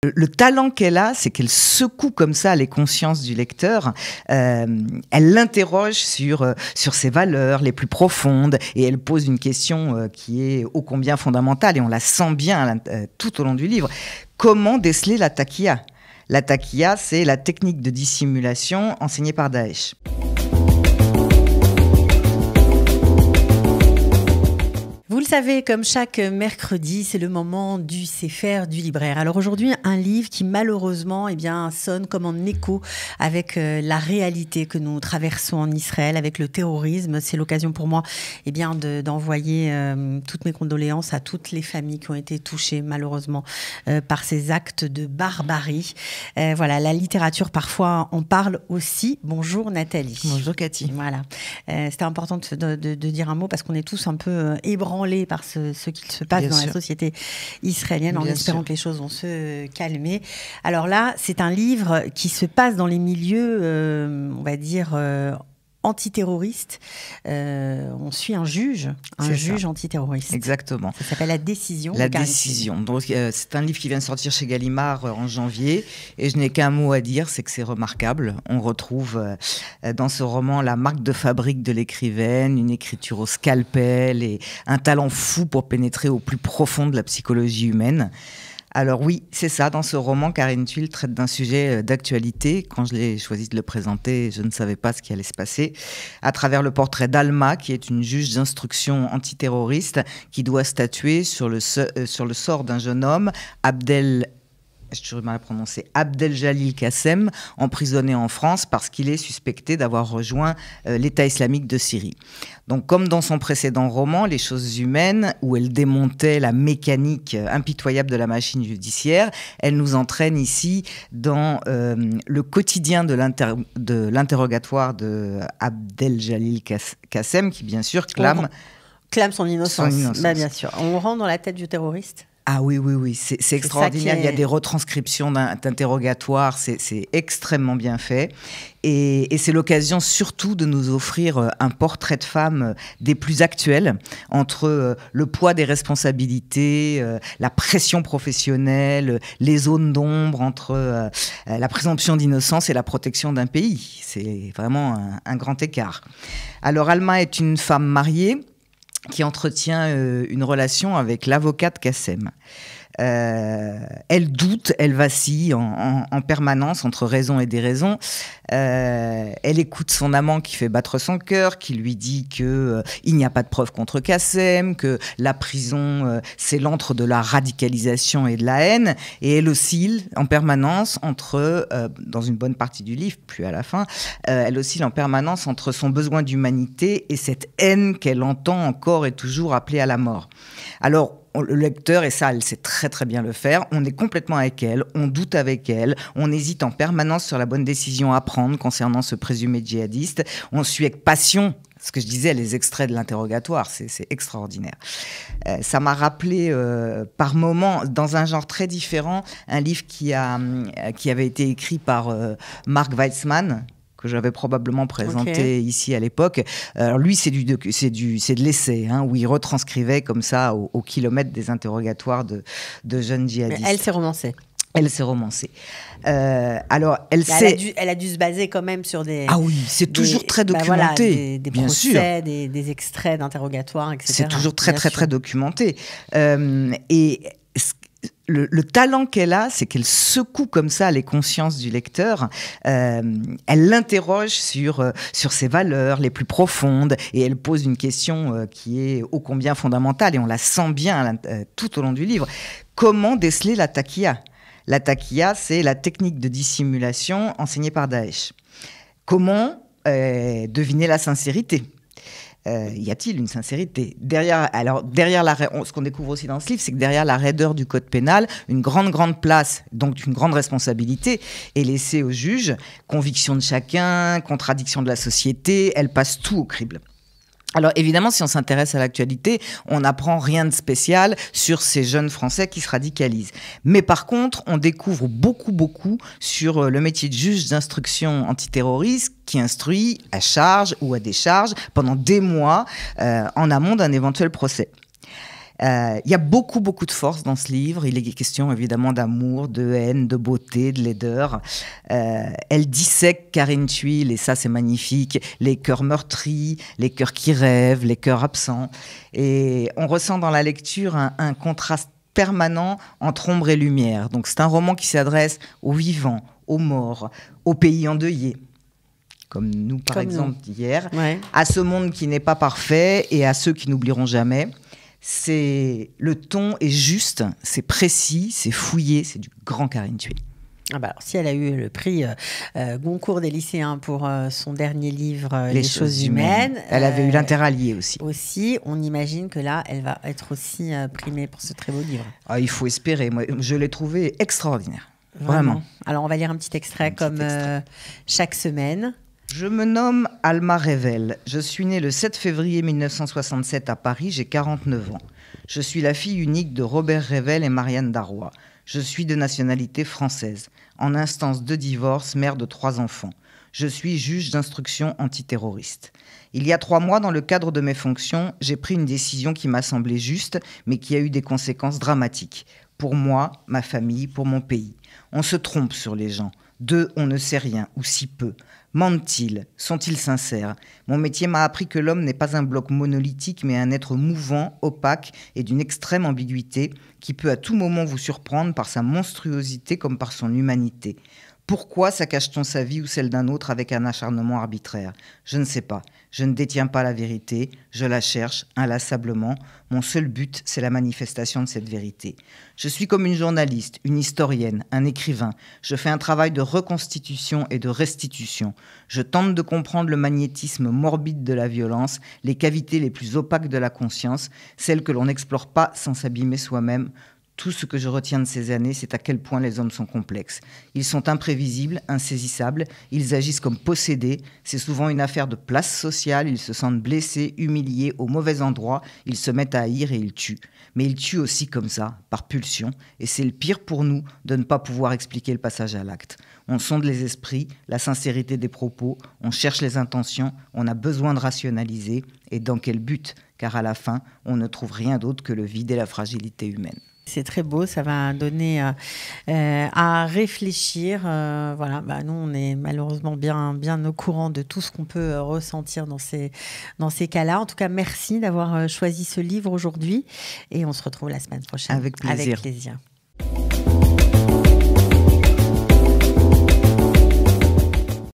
Le talent qu'elle a, c'est qu'elle secoue comme ça les consciences du lecteur. Elle l'interroge sur ses valeurs les plus profondes et elle pose une question qui est ô combien fondamentale et on la sent bien tout au long du livre. Comment déceler la taqiyya ? La taqiyya, c'est la technique de dissimulation enseignée par Daesh. Vous le savez, comme chaque mercredi, c'est le moment du Sefer du libraire. Alors aujourd'hui, un livre qui malheureusement sonne comme en écho avec la réalité que nous traversons en Israël, avec le terrorisme. C'est l'occasion pour moi d'envoyer toutes mes condoléances à toutes les familles qui ont été touchées malheureusement par ces actes de barbarie. Voilà, la littérature parfois en parle aussi. Bonjour Nathalie. Bonjour Cathy. Voilà, c'était important de dire un mot parce qu'on est tous un peu ébranlés par ce qu'il se passe dans la société israélienne, en espérant que les choses vont se calmer. Alors là, c'est un livre qui se passe dans les milieux, on va dire, antiterroriste. On suit un juge antiterroriste. Exactement. Ça s'appelle La Décision. La Décision. Donc, c'est un livre qui vient de sortir chez Gallimard en janvier. Et je n'ai qu'un mot à dire, c'est que c'est remarquable. On retrouve dans ce roman la marque de fabrique de l'écrivaine, une écriture au scalpel et un talent fou pour pénétrer au plus profond de la psychologie humaine. Alors oui, c'est ça, dans ce roman, Karine Thuil traite d'un sujet d'actualité. Quand je l'ai choisi de le présenter, je ne savais pas ce qui allait se passer. À travers le portrait d'Alma, qui est une juge d'instruction antiterroriste, qui doit statuer sur le sort d'un jeune homme, j'ai toujours mal à prononcer, Abdel-Jalil Qassem, emprisonné en France parce qu'il est suspecté d'avoir rejoint l'État islamique de Syrie. Donc, comme dans son précédent roman, Les choses humaines, où elle démontait la mécanique impitoyable de la machine judiciaire, elle nous entraîne ici dans le quotidien de l'interrogatoire de Abdel-Jalil Qassem, qui bien sûr clame son innocence. Bah, bien sûr. On rentre dans la tête du terroriste. Ah oui, c'est extraordinaire. Il y a des retranscriptions d'interrogatoires, c'est extrêmement bien fait. Et c'est l'occasion surtout de nous offrir un portrait de femme des plus actuels, entre le poids des responsabilités, la pression professionnelle, les zones d'ombre, entre la présomption d'innocence et la protection d'un pays. C'est vraiment un grand écart. Alors Alma est une femme mariée qui entretient une relation avec l'avocat de Qassem. Elle doute, elle vacille en permanence entre raison et déraison. Elle écoute son amant qui fait battre son cœur, qui lui dit qu'il n'y a pas de preuves contre Qassem, que la prison, c'est l'antre de la radicalisation et de la haine. Et elle oscille en permanence dans une bonne partie du livre, puis à la fin, elle oscille en permanence entre son besoin d'humanité et cette haine qu'elle entend encore et toujours appeler à la mort. Alors, le lecteur, et ça, elle sait très très bien le faire, on est complètement avec elle, on doute avec elle, on hésite en permanence sur la bonne décision à prendre concernant ce présumé djihadiste, on suit avec passion, ce que je disais, les extraits de l'interrogatoire, c'est extraordinaire. Ça m'a rappelé par moments, dans un genre très différent, un livre qui avait été écrit par Mark Weitzman, que j'avais probablement présenté ici à l'époque. Alors lui, c'est de l'essai, où il retranscrivait comme ça au kilomètre des interrogatoires de jeunes djihadistes. Mais elle s'est romancée. Elle s'est romancée. Alors, elle a dû se baser quand même sur des... Ah oui, c'est toujours très documenté. Des bien procès, sûr. des extraits d'interrogatoires, etc. C'est toujours très, très, très documenté. Et le talent qu'elle a, c'est qu'elle secoue comme ça les consciences du lecteur. Elle l'interroge sur ses valeurs les plus profondes et elle pose une question qui est ô combien fondamentale et on la sent bien tout au long du livre. Comment déceler la taqiyya ? La taqiyya, c'est la technique de dissimulation enseignée par Daesh. Comment deviner la sincérité ? Y a-t-il une sincérité ? Ce qu'on découvre aussi dans ce livre, c'est que derrière la raideur du code pénal, une grande place, donc une grande responsabilité, est laissée au juge. Conviction de chacun, contradiction de la société, elle passe tout au crible. Alors évidemment, si on s'intéresse à l'actualité, on n'apprend rien de spécial sur ces jeunes Français qui se radicalisent. Mais par contre, on découvre beaucoup sur le métier de juge d'instruction antiterroriste qui instruit à charge ou à décharge pendant des mois en amont d'un éventuel procès. Il y a beaucoup, beaucoup de force dans ce livre. Il est question évidemment d'amour, de haine, de beauté, de laideur. Elle dissèque Karine Thuil, et ça c'est magnifique, les cœurs meurtris, les cœurs qui rêvent, les cœurs absents. Et on ressent dans la lecture un contraste permanent entre ombre et lumière. Donc c'est un roman qui s'adresse aux vivants, aux morts, aux pays endeuillés, comme nous par exemple hier, à ce monde qui n'est pas parfait et à ceux qui n'oublieront jamais. Le ton est juste, c'est précis, c'est fouillé, c'est du grand Karine Thuil. Ah bah alors, si elle a eu le prix Goncourt des lycéens pour son dernier livre Les choses humaines. Elle avait eu l'Interallié aussi. Aussi, on imagine que là, elle va être aussi primée pour ce très beau livre. Ah, il faut espérer. Moi, je l'ai trouvé extraordinaire. Vraiment. Alors, on va lire un petit extrait chaque semaine. Je me nomme Alma Revel. Je suis née le 7 février 1967 à Paris. J'ai 49 ans. Je suis la fille unique de Robert Revel et Marianne Darrois. Je suis de nationalité française. En instance de divorce, mère de 3 enfants. Je suis juge d'instruction antiterroriste. Il y a 3 mois, dans le cadre de mes fonctions, j'ai pris une décision qui m'a semblé juste, mais qui a eu des conséquences dramatiques. Pour moi, ma famille, pour mon pays. On se trompe sur les gens. D'eux, on ne sait rien, ou si peu. Mentent-ils? Sont-ils sincères? Mon métier m'a appris que l'homme n'est pas un bloc monolithique, mais un être mouvant, opaque et d'une extrême ambiguïté qui peut à tout moment vous surprendre par sa monstruosité comme par son humanité. Pourquoi saccage-t-on sa vie ou celle d'un autre avec un acharnement arbitraire? Je ne sais pas. Je ne détiens pas la vérité. Je la cherche inlassablement. Mon seul but, c'est la manifestation de cette vérité. Je suis comme une journaliste, une historienne, un écrivain. Je fais un travail de reconstitution et de restitution. Je tente de comprendre le magnétisme morbide de la violence, les cavités les plus opaques de la conscience, celles que l'on n'explore pas sans s'abîmer soi-même. Tout ce que je retiens de ces années, c'est à quel point les hommes sont complexes. Ils sont imprévisibles, insaisissables, ils agissent comme possédés. C'est souvent une affaire de place sociale, ils se sentent blessés, humiliés, au mauvais endroit, ils se mettent à haïr et ils tuent. Mais ils tuent aussi comme ça, par pulsion, et c'est le pire pour nous de ne pas pouvoir expliquer le passage à l'acte. On sonde les esprits, la sincérité des propos, on cherche les intentions, on a besoin de rationaliser, et dans quel but? Car à la fin, on ne trouve rien d'autre que le vide et la fragilité humaine. C'est très beau, ça va donner à réfléchir. Voilà, nous, on est malheureusement bien au courant de tout ce qu'on peut ressentir dans ces cas-là. En tout cas, merci d'avoir choisi ce livre aujourd'hui et on se retrouve la semaine prochaine. Avec plaisir. Avec plaisir.